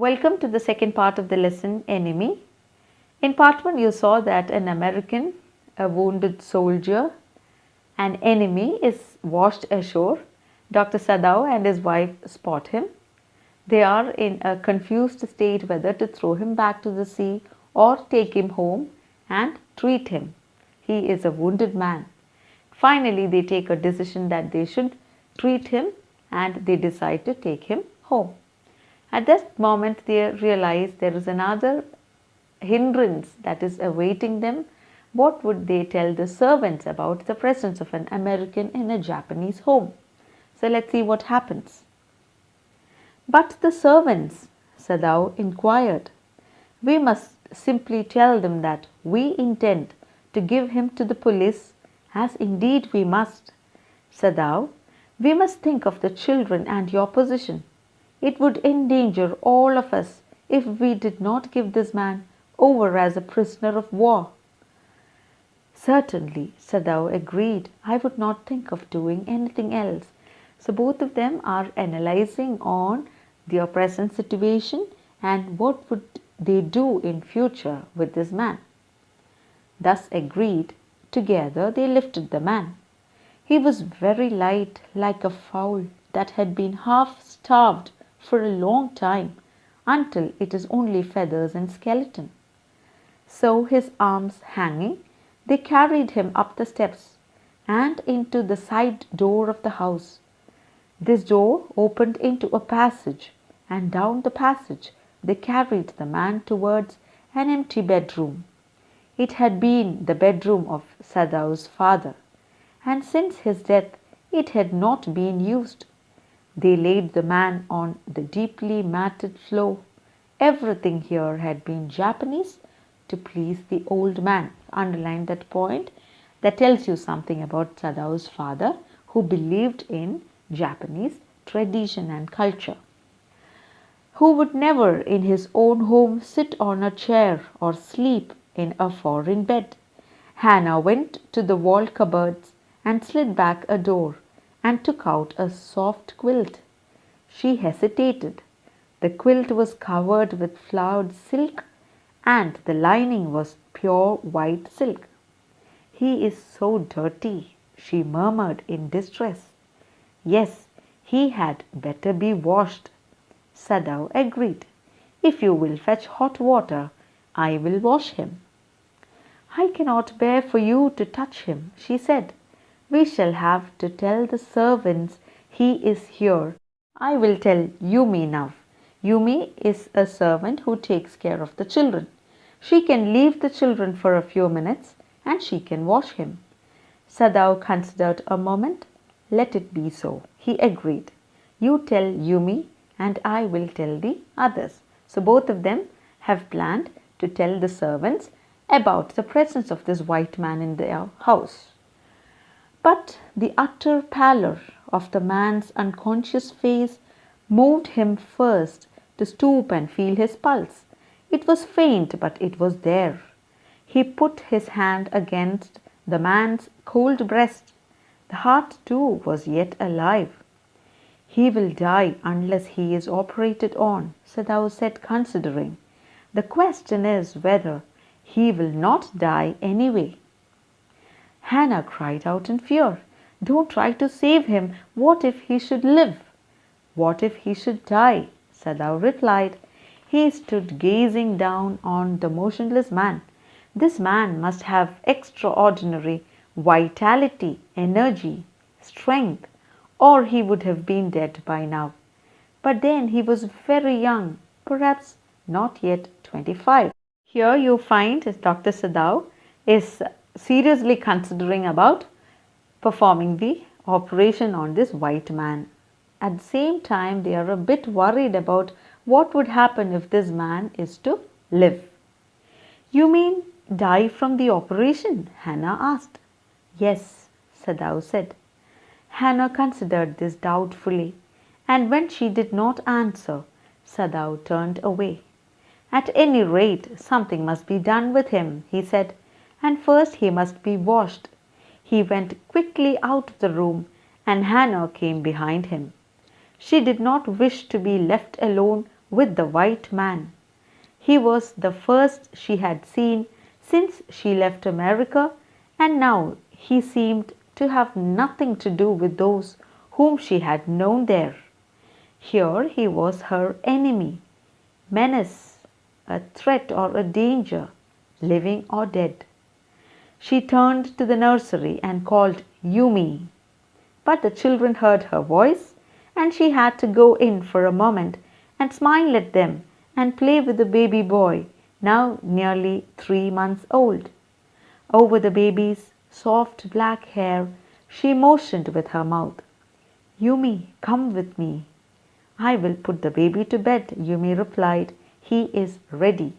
Welcome to the second part of the lesson, Enemy. In part 1, you saw that an American, a wounded soldier, an enemy is washed ashore. Dr. Sadao and his wife spot him. They are in a confused state whether to throw him back to the sea or take him home and treat him. He is a wounded man. Finally, they take a decision that they should treat him and they decide to take him home. At that moment, they realize there is another hindrance that is awaiting them. What would they tell the servants about the presence of an American in a Japanese home? So let's see what happens. But the servants, Sadao inquired. We must simply tell them that we intend to give him to the police, as indeed we must. Sadao, we must think of the children and your position. It would endanger all of us if we did not give this man over as a prisoner of war. Certainly, Sadao agreed. I would not think of doing anything else. So both of them are analyzing on their present situation and what would they do in future with this man. Thus agreed, together they lifted the man. He was very light, like a fowl that had been half starved for a long time, until it is only feathers and skeleton. So his arms hanging, they carried him up the steps and into the side door of the house. This door opened into a passage, and down the passage they carried the man towards an empty bedroom. It had been the bedroom of Sadao's father, and since his death it had not been used. They laid the man on the deeply matted floor. Everything here had been Japanese to please the old man. Underline that point. That tells you something about Sadao's father, who believed in Japanese tradition and culture. Who would never in his own home sit on a chair or sleep in a foreign bed. Hannah went to the wall cupboards and slid back a door and took out a soft quilt. She hesitated. The quilt was covered with flowered silk and the lining was pure white silk. He is so dirty, she murmured in distress. Yes, he had better be washed. Sadao agreed. If you will fetch hot water, I will wash him. I cannot bear for you to touch him, she said. We shall have to tell the servants he is here. I will tell Yumi now. Yumi is a servant who takes care of the children. She can leave the children for a few minutes and she can wash him. Sadao considered a moment. Let it be so, he agreed. You tell Yumi and I will tell the others. So both of them have planned to tell the servants about the presence of this white man in their house. But the utter pallor of the man's unconscious face moved him first to stoop and feel his pulse. It was faint, but it was there. He put his hand against the man's cold breast. The heart, too, was yet alive. He will die unless he is operated on, Sadao said, considering. The question is whether he will not die anyway. Hannah cried out in fear. Don't try to save him. What if he should live? What if he should die? Sadao replied. He stood gazing down on the motionless man. This man must have extraordinary vitality, energy, strength, or he would have been dead by now. But then he was very young, perhaps not yet 25. Here you find Dr. Sadao is seriously considering about performing the operation on this white man. At the same time, they are a bit worried about what would happen if this man is to live. You mean die from the operation? Hannah asked. Yes, Sadao said. Hannah considered this doubtfully, and when she did not answer, Sadao turned away. At any rate, something must be done with him, he said, and first he must be washed. He went quickly out of the room and Hannah came behind him. She did not wish to be left alone with the white man. He was the first she had seen since she left America, and now he seemed to have nothing to do with those whom she had known there. Here he was her enemy, menace, a threat or a danger, living or dead. She turned to the nursery and called Yumi. But the children heard her voice, and she had to go in for a moment and smile at them and play with the baby boy, now nearly 3 months old. Over the baby's soft black hair, she motioned with her mouth. Yumi, come with me. I will put the baby to bed, Yumi replied. He is ready.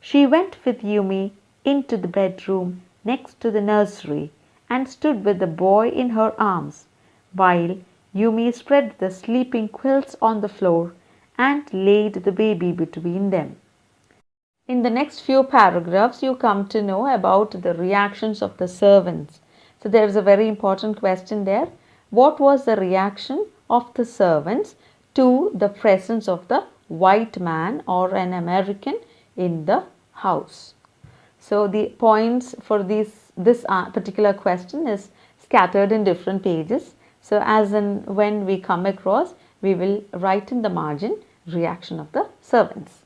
She went with Yumi into the bedroom next to the nursery and stood with the boy in her arms, while Yumi spread the sleeping quilts on the floor and laid the baby between them. In the next few paragraphs, you come to know about the reactions of the servants. So there is a very important question there. What was the reaction of the servants to the presence of the white man or an American in the house? So the points for this particular question is scattered in different pages. So as and when we come across, we will write in the margin reaction of the servants.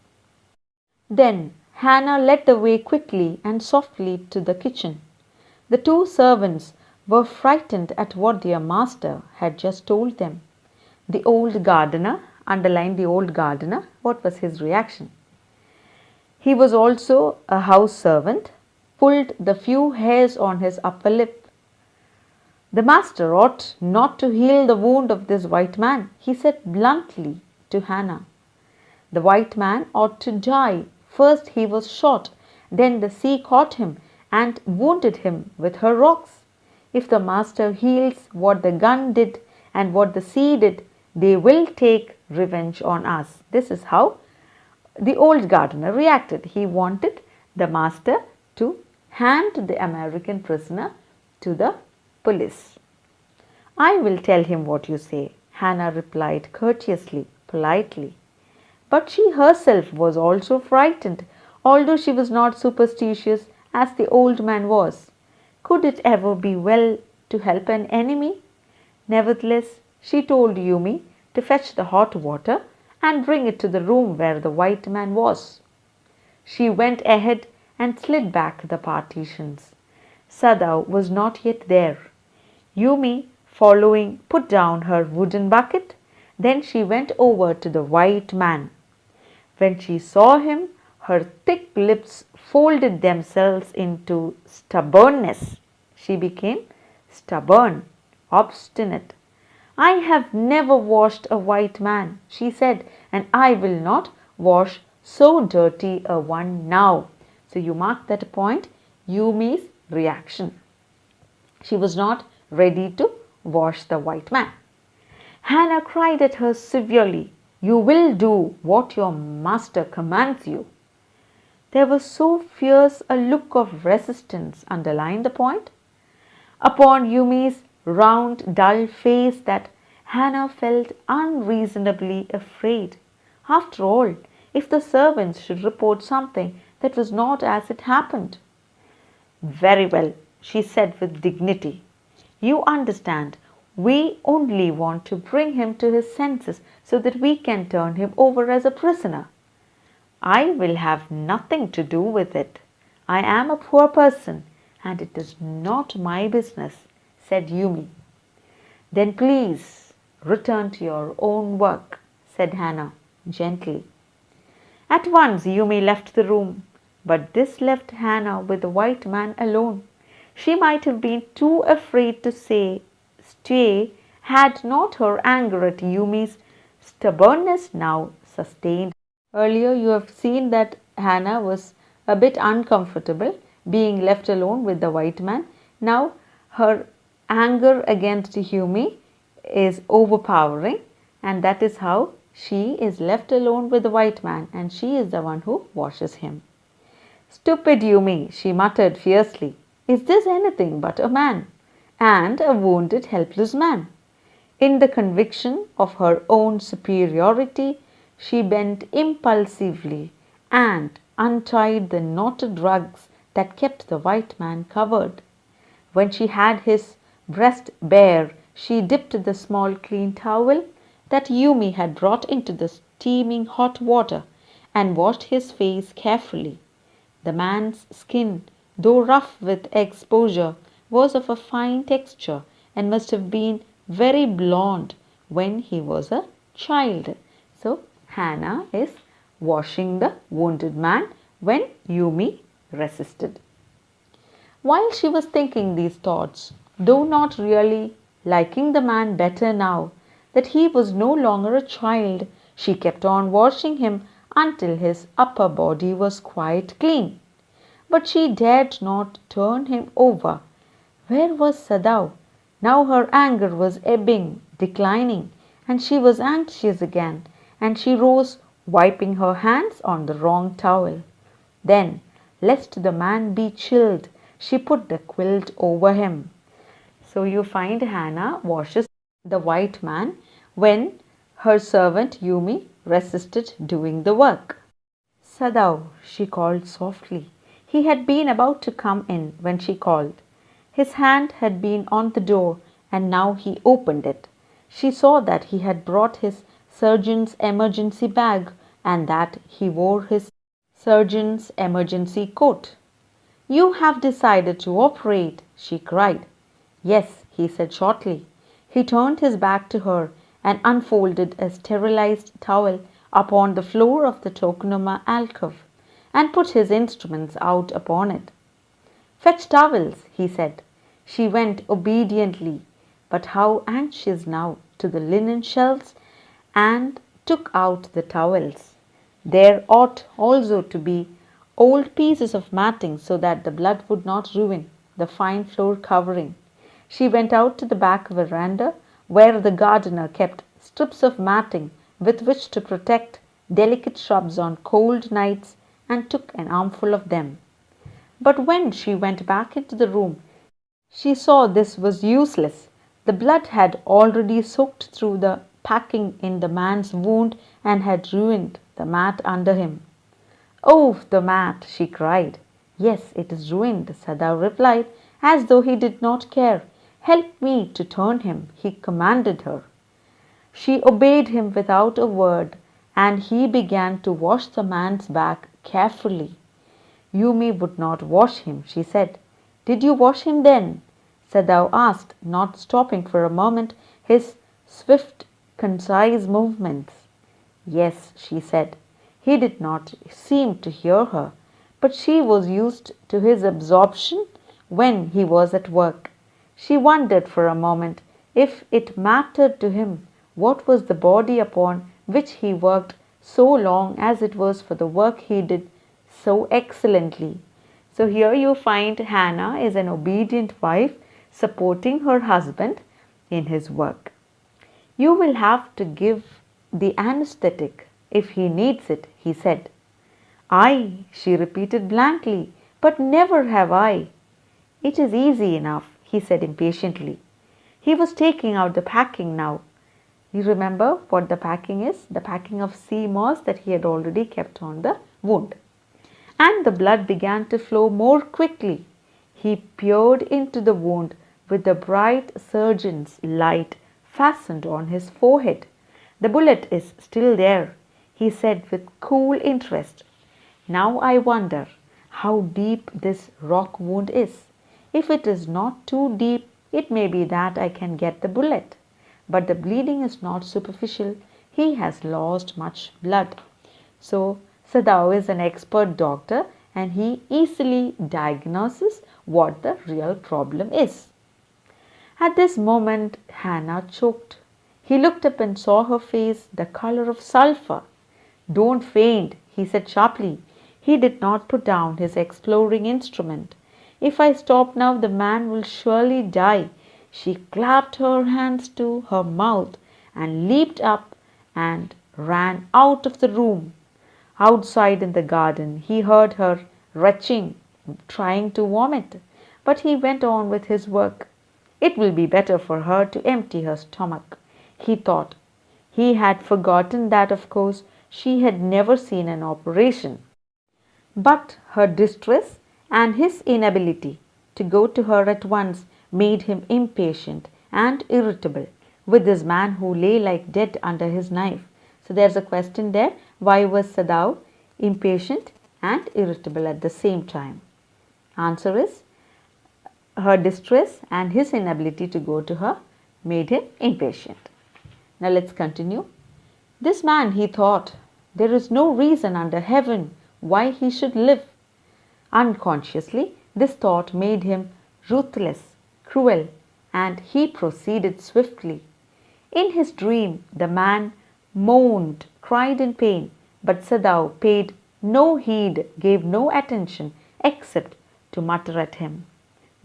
Then Hannah led the way quickly and softly to the kitchen. The two servants were frightened at what their master had just told them. The old gardener, underline the old gardener, what was his reaction? He was also a house servant, pulled the few hairs on his upper lip. The master ought not to heal the wound of this white man, he said bluntly to Hannah. The white man ought to die. First he was shot, then the sea caught him and wounded him with her rocks. If the master heals what the gun did and what the sea did, they will take revenge on us. This is how the old gardener reacted. He wanted the master to hand the American prisoner to the police. I will tell him what you say, Hannah replied courteously, politely. But she herself was also frightened, although she was not superstitious as the old man was. Could it ever be well to help an enemy? Nevertheless, she told Yumi to fetch the hot water and bring it to the room where the white man was. She went ahead and slid back the partitions. Sadao was not yet there. Yumi, following, put down her wooden bucket. Then she went over to the white man. When she saw him, her thick lips folded themselves into stubbornness. She became stubborn, obstinate. I have never washed a white man, she said, and I will not wash so dirty a one now. So you mark that point, Yumi's reaction. She was not ready to wash the white man. Hannah cried at her severely. You will do what your master commands you. There was so fierce a look of resistance, underline the point, upon Yumi's round, dull face that Hannah felt unreasonably afraid. After all, if the servants should report something that was not as it happened. Very well, she said with dignity. You understand, we only want to bring him to his senses so that we can turn him over as a prisoner. I will have nothing to do with it. I am a poor person and it is not my business, said Yumi. Then please return to your own work, said Hannah gently. At once Yumi left the room, but this left Hannah with the white man alone. She might have been too afraid to stay had not her anger at Yumi's stubbornness now sustained. Earlier you have seen that Hannah was a bit uncomfortable being left alone with the white man. Now her anger against Yumi is overpowering, and that is how she is left alone with the white man and she is the one who washes him. Stupid Yumi, she muttered fiercely. Is this anything but a man? And a wounded, helpless man. In the conviction of her own superiority, She bent impulsively and untied the knotted rugs that kept the white man covered. When she had his breast bare, she dipped the small clean towel that Yumi had brought into the steaming hot water and washed his face carefully. The man's skin, though rough with exposure, was of a fine texture and must have been very blond when he was a child. So, Hannah is washing the wounded man when Yumi resisted. While she was thinking these thoughts, though not really liking the man better now that he was no longer a child, she kept on washing him until his upper body was quite clean. But she dared not turn him over. Where was Sadao? Now her anger was ebbing, declining, and she was anxious again, and she rose, wiping her hands on the wrong towel. Then, lest the man be chilled, she put the quilt over him. So you find Hannah washes the white man when her servant Yumi resisted doing the work. Sadao, she called softly. He had been about to come in when she called. His hand had been on the door and now he opened it. She saw that he had brought his surgeon's emergency bag and that he wore his surgeon's emergency coat. You have decided to operate, she cried. Yes, he said shortly. He turned his back to her and unfolded a sterilized towel upon the floor of the Tokonoma alcove and put his instruments out upon it. Fetch towels, he said. She went obediently, but how anxious now, to the linen shelves and took out the towels. There ought also to be old pieces of matting so that the blood would not ruin the fine floor covering. She went out to the back veranda where the gardener kept strips of matting with which to protect delicate shrubs on cold nights and took an armful of them. But when she went back into the room, she saw this was useless. The blood had already soaked through the packing in the man's wound and had ruined the mat under him. Oh, the mat, she cried. Yes, it is ruined, Sadao replied, as though he did not care. Help me to turn him, he commanded her. She obeyed him without a word, and he began to wash the man's back carefully. Yumi would not wash him, she said. Did you wash him then? Sadao asked, not stopping for a moment his swift, concise movements. Yes, she said. He did not seem to hear her, but she was used to his absorption when he was at work. She wondered for a moment if it mattered to him what was the body upon which he worked so long as it was for the work he did so excellently. So here you find Hannah is an obedient wife supporting her husband in his work. You will have to give the anesthetic if he needs it, he said. I, she repeated blankly, but never have I. It is easy enough, he said impatiently. He was taking out the packing now. You remember what the packing is? The packing of sea moss that he had already kept on the wound. And the blood began to flow more quickly. He peered into the wound with the bright surgeon's light fastened on his forehead. The bullet is still there, he said with cool interest. Now I wonder how deep this rock wound is. If it is not too deep, it may be that I can get the bullet. But the bleeding is not superficial. He has lost much blood. So Sadao is an expert doctor and he easily diagnoses what the real problem is. At this moment, Hannah choked. He looked up and saw her face the color of sulphur. Don't faint, he said sharply. He did not put down his exploring instrument. If I stop now, the man will surely die. She clapped her hands to her mouth and leaped up and ran out of the room. Outside in the garden, he heard her retching, trying to vomit, but he went on with his work. It will be better for her to empty her stomach, he thought. He had forgotten that, of course, She had never seen an operation. But her distress and his inability to go to her at once made him impatient and irritable with this man who lay like dead under his knife. So there's a question there. Why was Sadao impatient and irritable at the same time? Answer is her distress and his inability to go to her made him impatient. Now let's continue. This man, he thought, there is no reason under heaven why he should live. Unconsciously, this thought made him ruthless, cruel, and he proceeded swiftly. In his dream, the man moaned, cried in pain, but Sadao paid no heed, gave no attention except to mutter at him.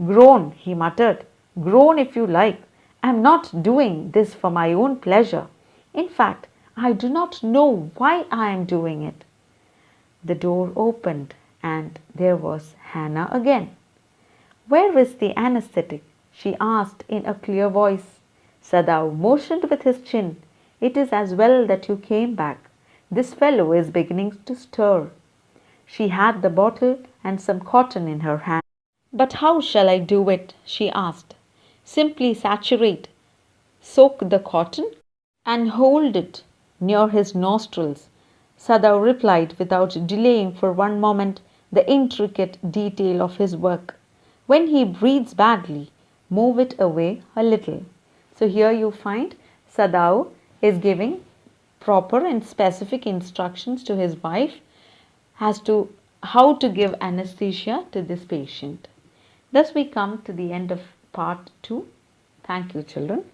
Groan, he muttered, groan if you like. I am not doing this for my own pleasure. In fact, I do not know why I am doing it. The door opened and there was Hannah again. Where is the anesthetic? She asked in a clear voice. Sadao motioned with his chin. It is as well that you came back. This fellow is beginning to stir. She had the bottle and some cotton in her hand. But how shall I do it? She asked. Simply saturate, soak the cotton and hold it near his nostrils. Sadao replied without delaying for one moment the intricate detail of his work. When he breathes badly, move it away a little. So here you find Sadao is giving proper and specific instructions to his wife as to how to give anesthesia to this patient. Thus we come to the end of part 2. Thank you, children.